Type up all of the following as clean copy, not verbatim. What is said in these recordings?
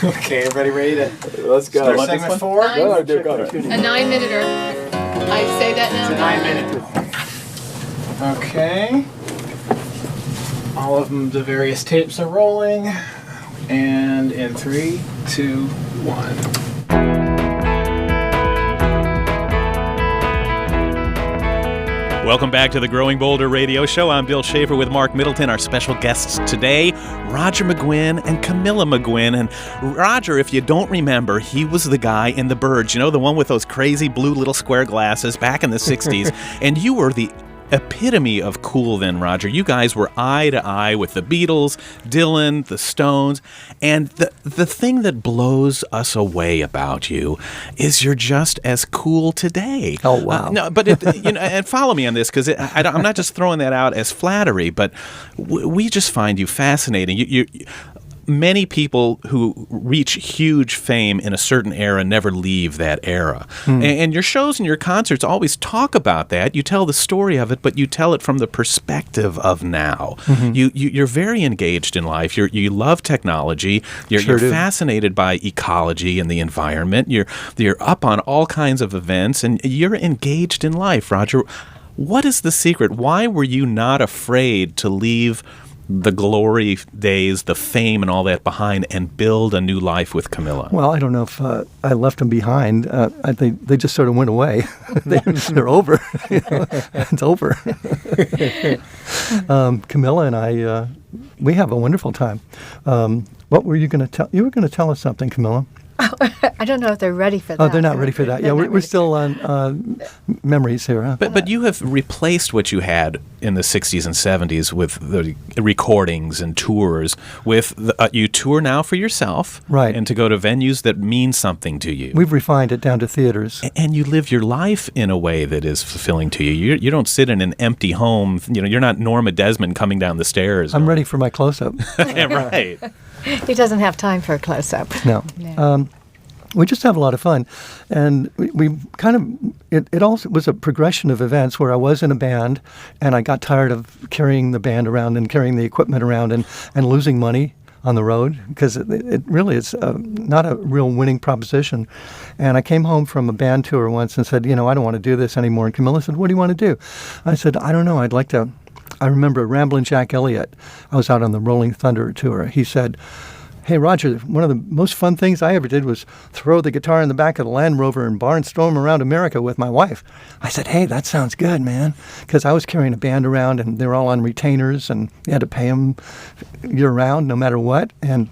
Okay, everybody ready to Let's go. start segment 4? Go. A 9-minuter. I say that now. It's a 9 minute. Okay. All of them, the various tapes are rolling. And in 3, 2, 1. Welcome back to the Growing Bolder Radio Show. I'm Bill Schaefer with Mark Middleton. Our special guests today, Roger McGuinn and Camilla McGuinn. And Roger, if you don't remember, he was the guy in The Birds, the one with those crazy blue little square glasses back in the 60s. And you were the epitome of cool then, Roger. You guys were eye to eye with the Beatles, Dylan, the Stones, and the thing that blows us away about you is you're just as cool today. Oh, wow. No, but and follow me on this, because I'm not just throwing that out as flattery, but we just find you fascinating. Many people who reach huge fame in a certain era never leave that era. And your shows and your concerts always talk about that. You tell the story of it, but you tell it from the perspective of now. You're very engaged in life. You love technology. You're fascinated by ecology and the environment. You're up on all kinds of events, and you're engaged in life, Roger. What is the secret? Why were you not afraid to leave the glory days, the fame, and all that behind, and build a new life with Camilla? Well, I don't know if I left them behind. They just sort of went away. They're over. It's over. Camilla and I, we have a wonderful time. What were you going to tell? You were going to tell us something, Camilla. I don't know if they're ready for that. Oh, they're not ready for that. Yeah, we're still on memories here. Huh? But you have replaced what you had in the 60s and 70s with the recordings and tours. You tour now for yourself, right? And to go to venues that mean something to you. We've refined it down to theaters. And you live your life in a way that is fulfilling to you. You don't sit in an empty home. You're not Norma Desmond coming down the stairs. I'm ready for my close-up. Yeah, right. He doesn't have time for a close-up. No. We just have a lot of fun. And we kind of, it also was a progression of events where I was in a band and I got tired of carrying the band around and carrying the equipment around and losing money on the road, because it really is not a real winning proposition. And I came home from a band tour once and said, I don't want to do this anymore. And Camilla said, what do you want to do? I said, I don't know. I remember Ramblin' Jack Elliott. I was out on the Rolling Thunder tour. He said, hey, Roger, one of the most fun things I ever did was throw the guitar in the back of the Land Rover and barnstorm around America with my wife. I said, hey, that sounds good, man, because I was carrying a band around and they were all on retainers and you had to pay them year-round no matter what. And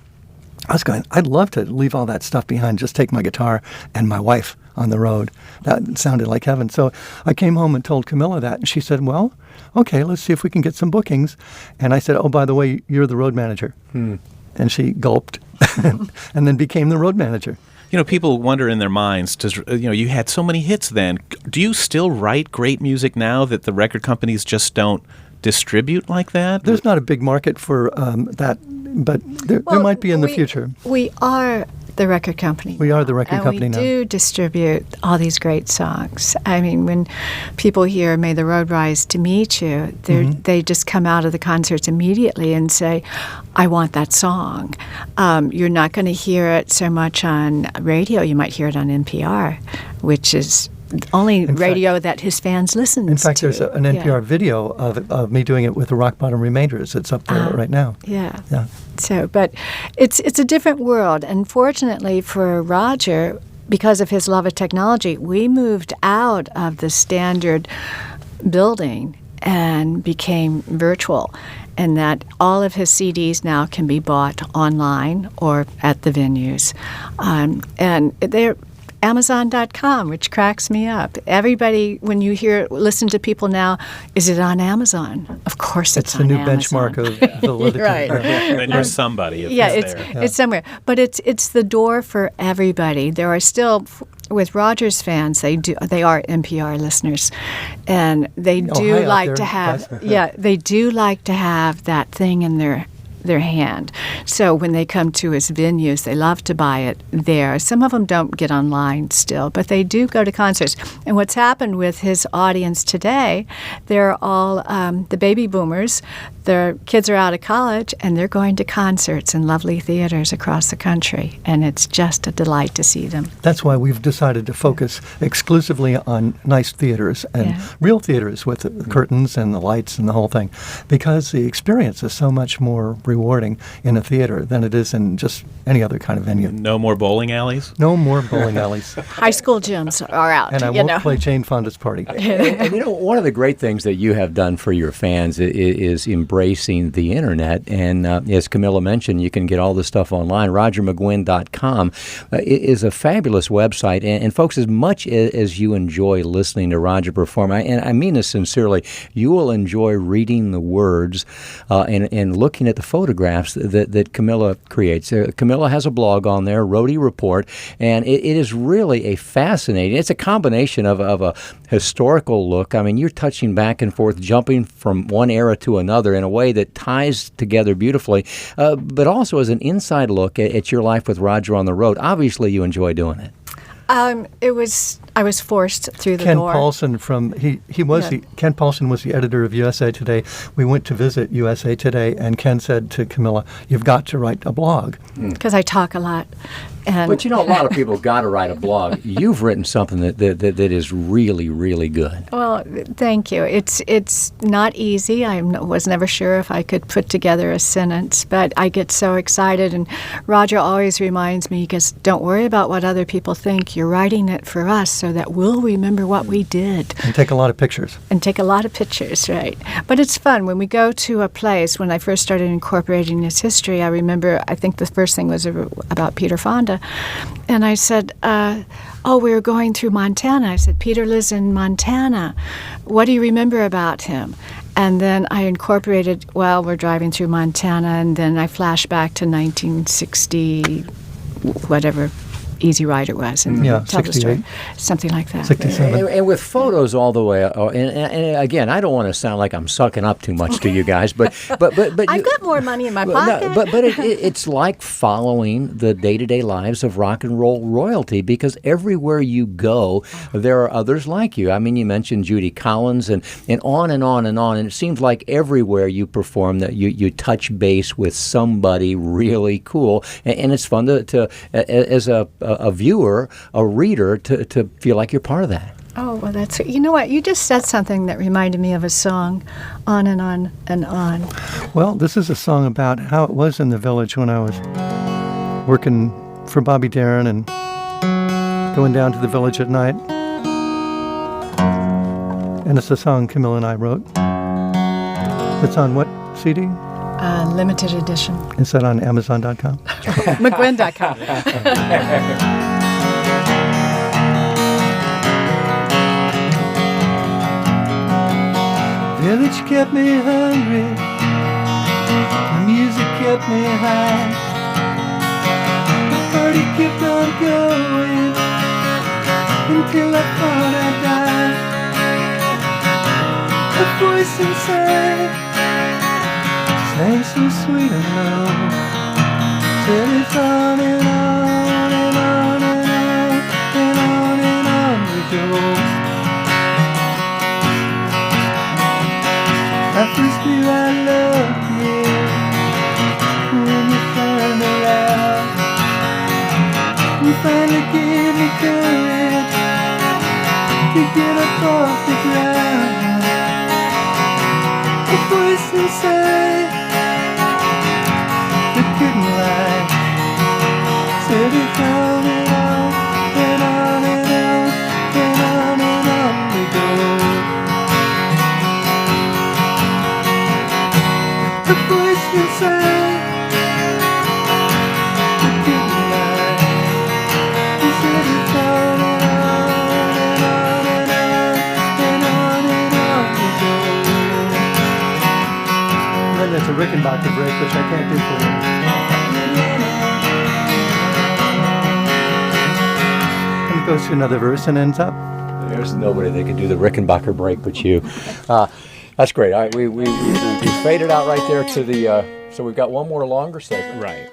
I was going, I'd love to leave all that stuff behind, just take my guitar and my wife on the road. That sounded like heaven. So I came home and told Camilla that, and she said, well, okay, let's see if we can get some bookings. And I said, oh, by the way, you're the road manager. And she gulped and then became the road manager. People wonder in their minds, you had so many hits then. Do you still write great music now that the record companies just don't distribute like that? There's not a big market for that, but there might be in the future. We are the record company. We are the record company now. And we do distribute all these great songs. I mean, when people hear May the Road Rise to Meet You, they just come out of the concerts immediately and say, I want that song. You're not going to hear it so much on radio. You might hear it on NPR, which is only radio that his fans listen to. In fact, there's an NPR video of me doing it with the Rock Bottom Remainders. It's up there right now. Yeah. So, but it's a different world. And fortunately for Roger, because of his love of technology, we moved out of the standard building and became virtual. And that all of his CDs now can be bought online or at the venues. And they're Amazon.com, which cracks me up. Everybody, when you listen to people now, is it on Amazon? Of course it's on Amazon. It's the new benchmark of validity. Right. Then you're somebody. It's somewhere. But it's the door for everybody. There are still, with Rogers fans, they are NPR listeners, and they do like to have they do like to have that thing in their hand. So when they come to his venues, they love to buy it there. Some of them don't get online still, but they do go to concerts. And what's happened with his audience today, they're all the baby boomers, their kids are out of college and they're going to concerts in lovely theaters across the country, and it's just a delight to see them. That's why we've decided to focus exclusively on nice theaters and real theaters with the curtains and the lights and the whole thing, because the experience is so much more rewarding in a theater than it is in just any other kind of venue. No more bowling alleys? No more bowling alleys. High school gyms are out. And I won't play Jane Fonda's Party. And you know, one of the great things that you have done for your fans is embracing the internet. And as Camilla mentioned, you can get all this stuff online. RogerMcGuinn.com is a fabulous website. And folks, as much as you enjoy listening to Roger perform, and I mean this sincerely, you will enjoy reading the words and looking at the photographs that Camilla creates. Camilla has a blog on there, Roadie Report, and it is really a fascinating, it's a combination of a historical look. I mean, you're touching back and forth, jumping from one era to another in a way that ties together beautifully, but also as an inside look at your life with Roger on the road. Obviously, you enjoy doing it. I was forced through the Ken door. Paulson Ken Paulson was the editor of USA Today. We went to visit USA Today, and Ken said to Camilla, "You've got to write a blog." Because I talk a lot. And But you know, a lot of people got to write a blog. You've written something that is really, really good. Well, thank you. It's not easy. I was never sure if I could put together a sentence, but I get so excited. And Roger always reminds me, because don't worry about what other people think. You're writing it for us so that we'll remember what we did. And take a lot of pictures. And take a lot of pictures, right. But it's fun. When we go to a place, when I first started incorporating his history, I remember, I think the first thing was about Peter Fonda. And I said, we were going through Montana. I said, Peter lives in Montana. What do you remember about him? And then I incorporated, we're driving through Montana, and then I flash back to 1960, whatever Easy Rider was, and tell the story. Something like that. 67. And with photos all the way, and again, I don't want to sound like I'm sucking up too much to you guys, but I've got more money in my pocket. But it's like following the day-to-day lives of rock and roll royalty, because everywhere you go, there are others like you. I mean, you mentioned Judy Collins, and on and on and on, and it seems like everywhere you perform that you touch base with somebody really cool, and it's fun to as a viewer, a reader, to feel like you're part of that. Oh, well, that's... You know what? You just said something that reminded me of a song, On and On and On. Well, this is a song about how it was in the village when I was working for Bobby Darin and going down to the village at night. And it's a song Camilla and I wrote. It's on what CD? Limited edition. Is that on Amazon.com? McGuinn.com. Village kept me hungry, the music kept me high, the party kept on going until I thought I'd die. A voice inside sang so sweet and low, said it's on and on and on and on and on and on we go. I first knew I loved you when you turned around. You finally gave me courage to get up off the ground. A voice inside that couldn't lie said it's on and on and on and on and on and on we go. The voice inside that couldn't lie, he said it's on and on and on and on and on and on we go. And then there's a Rickenbacker break, which I can't do for you. And it goes to another verse and ends up. There's nobody that could do the Rickenbacker break but you. That's great. All right, we faded out right there to the. So we've got one more longer segment. Right.